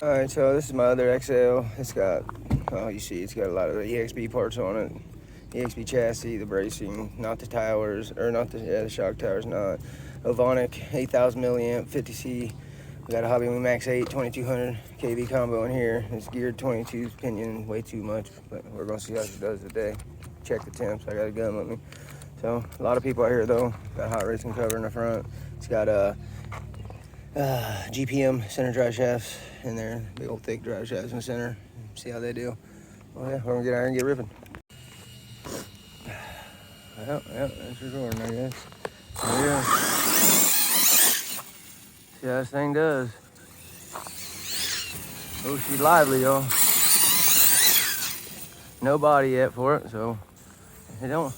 Alright, so this is my other XL. It's got, oh, you see, it's got a lot of the EXB parts on it. EXB chassis, the bracing, not the towers, or not the, yeah, the shock towers, not. Ovonic, 8,000 milliamp, 50C. We got a Hobbywing Max 8, 2200 kV combo in here. It's geared 22 pinion, way too much, but we're gonna see how it does today. Check the temps, I got a gun with me. So, a lot of people out here though. Got hot racing cover in the front. It's got a GPM center drive shafts in there, big old thick drive shafts in the center. See how they do. Well, yeah, we're gonna get out here and get ripping. Yeah, that's recording, I guess. There we go. See how this thing does. Oh, she's lively, y'all. No body yet for it, so it don't.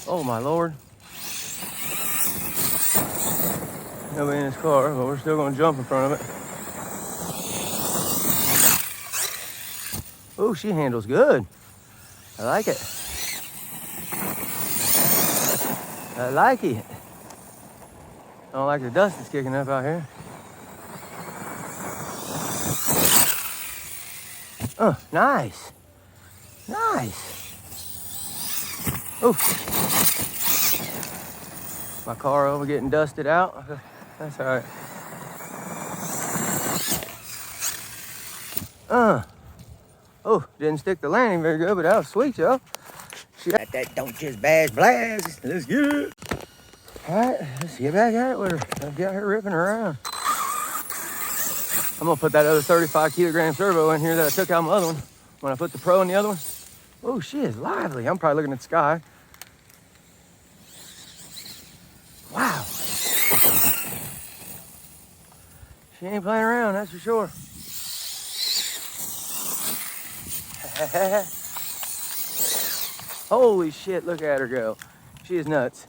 Oh my Lord. Nobody in this car, but we're still gonna jump in front of it. Oh, she handles good. I like it. I like it. I don't like the dust that's kicking up out here. Nice. Nice. Oh. My car over getting dusted out. That's all right. Oh, didn't stick the landing very good, but that was sweet, y'all. She got that don't just bash blast. Let's get it. All right, let's get back at it with her. Let's get her ripping around. I'm gonna put that other 35 kilogram servo in here that I took out my other one when I put the Pro in the other one. Oh, she is lively. I'm probably looking at the sky. Wow. She ain't playing around, that's for sure. Holy shit, look at her go. She is nuts.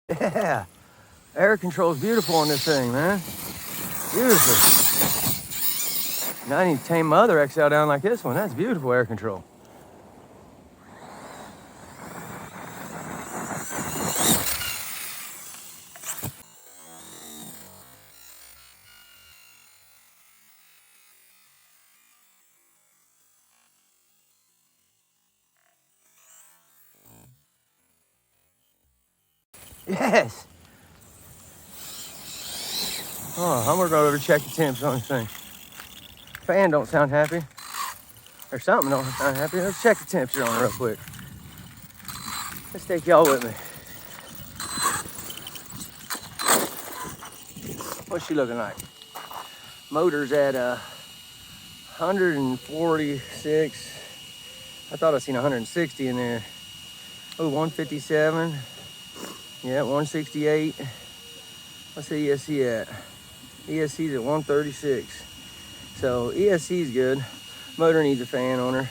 Yeah, air control is beautiful on this thing, man. Beautiful. Now I need to tame my other XL down like this one. That's beautiful air control. Yes. Oh, I'm gonna go over to check the temps on this thing. Fan don't sound happy. Or something don't sound happy. Let's check the temperature on it real quick. Let's take y'all with me. What's she looking like? Motor's at 146. I thought I seen 160 in there. Oh, 157. Yeah, 168. What's the ESC at? ESC's at 136. So ESC's good. Motor needs a fan on her.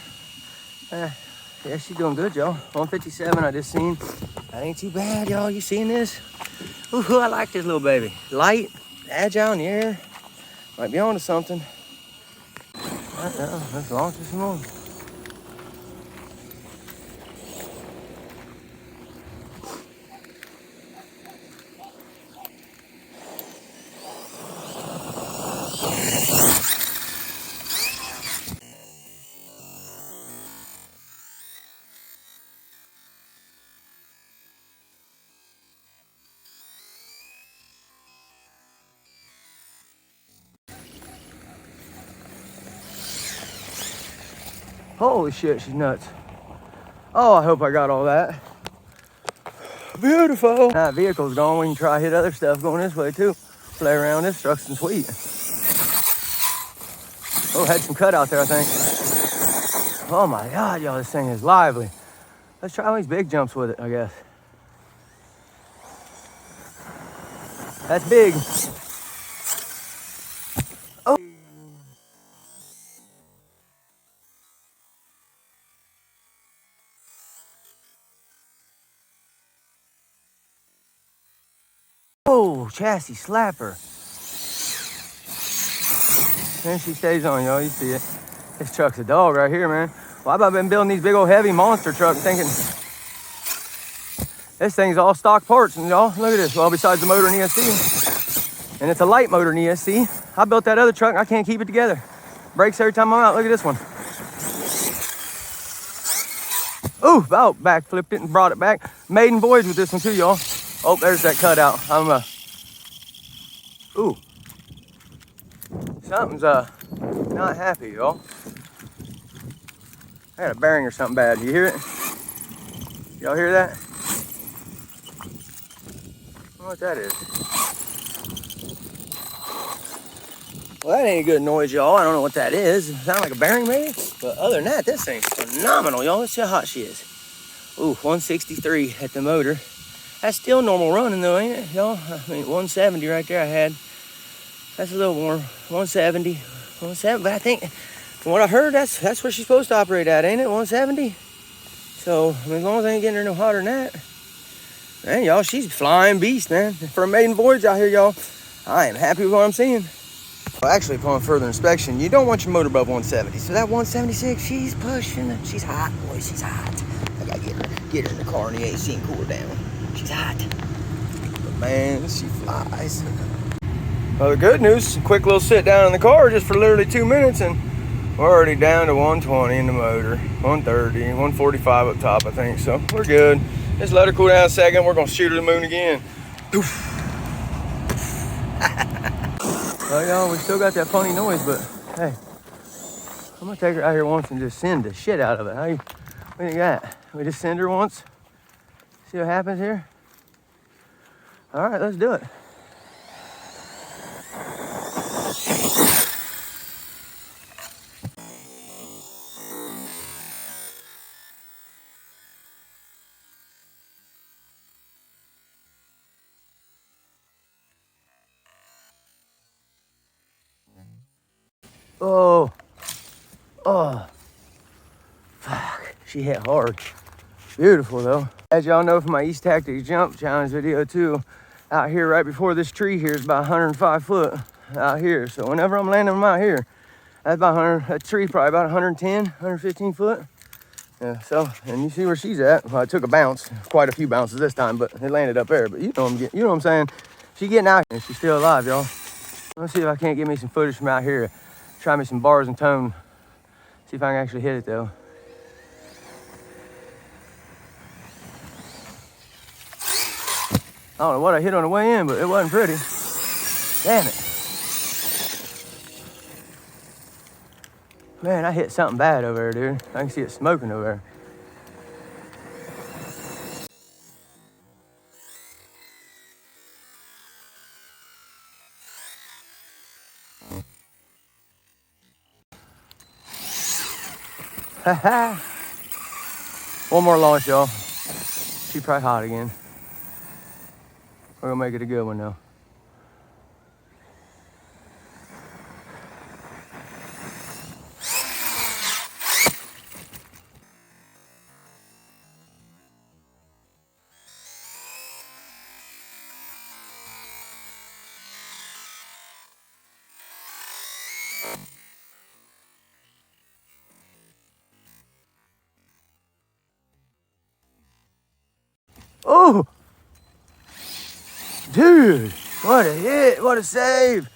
Yeah, she's doing good, y'all. 157 I just seen. That ain't too bad, y'all. You seen this? Ooh, I like this little baby. Light, agile in the air. Might be onto something. Let's launch this some more. Holy shit, she's nuts. Oh, I hope I got all that. Beautiful. That vehicle's gone. We can try hit other stuff going this way too. Play around this truck's some sweet. Oh, had some cut out there, I think. Oh my God, y'all, this thing is lively. Let's try these big jumps with it, I guess. That's big. Oh. Oh. Oh, chassis slapper. And she stays on, y'all. You see it. This truck's a dog right here, man. Why have I been building these big old heavy monster trucks thinking this thing's all stock parts? And y'all, look at this. Well, besides the motor and ESC. And it's a light motor and ESC. I built that other truck and I can't keep it together. Brakes every time I'm out. Look at this one. Ooh, about backflipped it and brought it back. Maiden voyage with this one too, y'all. Oh, there's that cutout. Ooh. Something's not happy, y'all. I got a bearing or something bad. You hear it? Y'all hear that? I don't know what that is. Well, that ain't a good noise, y'all. I don't know what that is. It sounds like a bearing, maybe? But other than that, this thing's phenomenal, y'all. Let's see how hot she is. Ooh, 163 at the motor. That's still normal running, though, ain't it, y'all? I mean, 170 right there I had. That's a little warm. 170. 170, but I think, from what I heard, that's where she's supposed to operate at, ain't it? 170? So, I mean, as long as I ain't getting her no hotter than that. Man, y'all, she's a flying beast, man. For a maiden voyage out here, y'all, I am happy with what I'm seeing. Well, actually, upon further inspection, you don't want your motor above 170. So that 176, she's pushing. She's hot, boy, she's hot. I gotta get her in the car in the AC and cool her down. She's hot. But man, she flies. Well, the good news, quick little sit down in the car just for literally 2 minutes, and we're already down to 120 in the motor, 130, 145 up top, I think. So we're good. Just let her cool down a second. We're gonna shoot her to the moon again. Well, y'all, we still got that funny noise, but hey, I'm gonna take her out here once and just send the shit out of it. What do you got? We just send her once, see what happens here? All right, let's do it. Oh, fuck, she hit hard. Beautiful though. As y'all know from my East Tactics Jump Challenge video too, out here right before this tree here is about 105 foot out here. So whenever I'm landing them out here, that's about 100, that tree probably about 110, 115 foot. Yeah, so, and you see where she's at. Well, I took a bounce, quite a few bounces this time, but it landed up there. But you know what I'm saying? She's getting out here, she's still alive, y'all. Let's see if I can't get me some footage from out here. Try me some bars and tone. See if I can actually hit it though. I don't know what I hit on the way in, but it wasn't pretty. Damn it. Man, I hit something bad over there, dude. I can see it smoking over there. One more launch, y'all. She's probably hot again. We're gonna make it a good one though. Oh, dude, what a hit, what a save.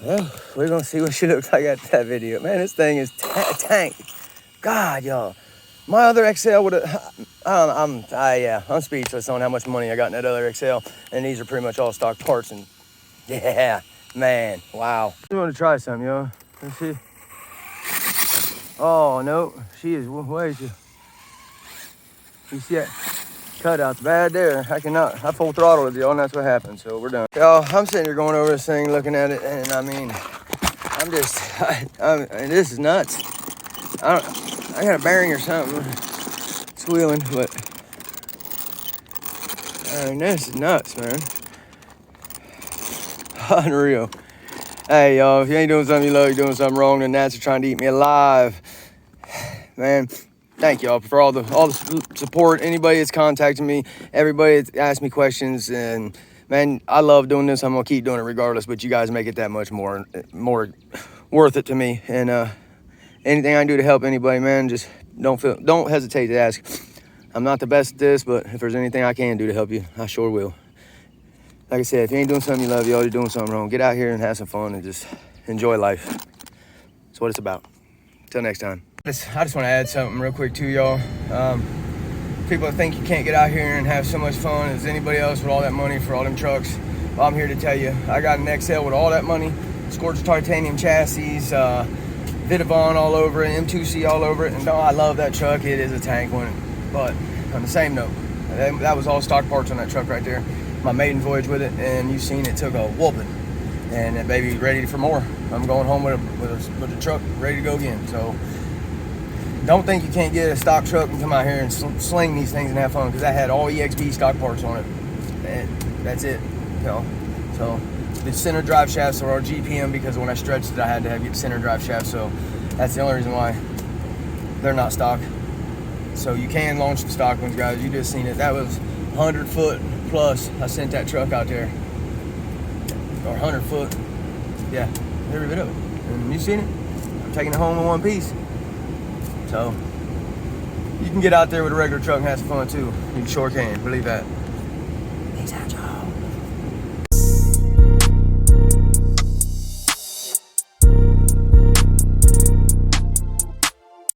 Well, we're gonna see what she looks like after that video. Man, this thing is tank. God, y'all. My other XL would have, I'm speechless on how much money I got in that other XL. And these are pretty much all stock parts. And yeah, man, wow. I want to try something, y'all. Let's see. Oh, no, she is way too. You see that cutout's bad there. I full throttled it, y'all, and that's what happened. So we're done. Y'all, I'm sitting here going over this thing, looking at it, and I mean, this is nuts. I got a bearing or something squealing, but I mean, this is nuts, man. Unreal. Hey, y'all, if you ain't doing something you love, you're doing something wrong. The gnats are trying to eat me alive. Man, thank y'all for all the support. Anybody that's contacted me, everybody that's asked me questions, and man, I love doing this. I'm gonna keep doing it regardless, but you guys make it that much more worth it to me. And anything I can do to help anybody, man, just don't hesitate to ask. I'm not the best at this, but if there's anything I can do to help you, I sure will. Like I said, if you ain't doing something you love, you're doing something wrong. Get out here and have some fun and just enjoy life. That's what it's about. Until next time. I just want to add something real quick to y'all. People think you can't get out here and have so much fun as anybody else with all that money for all them trucks. Well, I'm here to tell you, I got an XL with all that money, Scorched titanium chassis, Vitavon all over it, M2C all over it, and I love that truck. It is a tank one. But on the same note, that was all stock parts on that truck right there. My maiden voyage with it, and you've seen it took a whooping. And that baby ready for more. I'm going home with a truck ready to go again. So don't think you can't get a stock truck and come out here and sling these things and have fun, because that had all EXP stock parts on it. And that's it. You know? So the center drive shafts are GPM, because when I stretched it, I had to get center drive shafts. So that's the only reason why they're not stock. So you can launch the stock ones, guys. You just seen it. That was 100 foot plus. I sent that truck out there, or 100 foot. Yeah, every bit of it. And you seen it. I'm taking it home in one piece. So you can get out there with a regular truck and have some fun too. You sure can. Believe that. Peace out, y'all.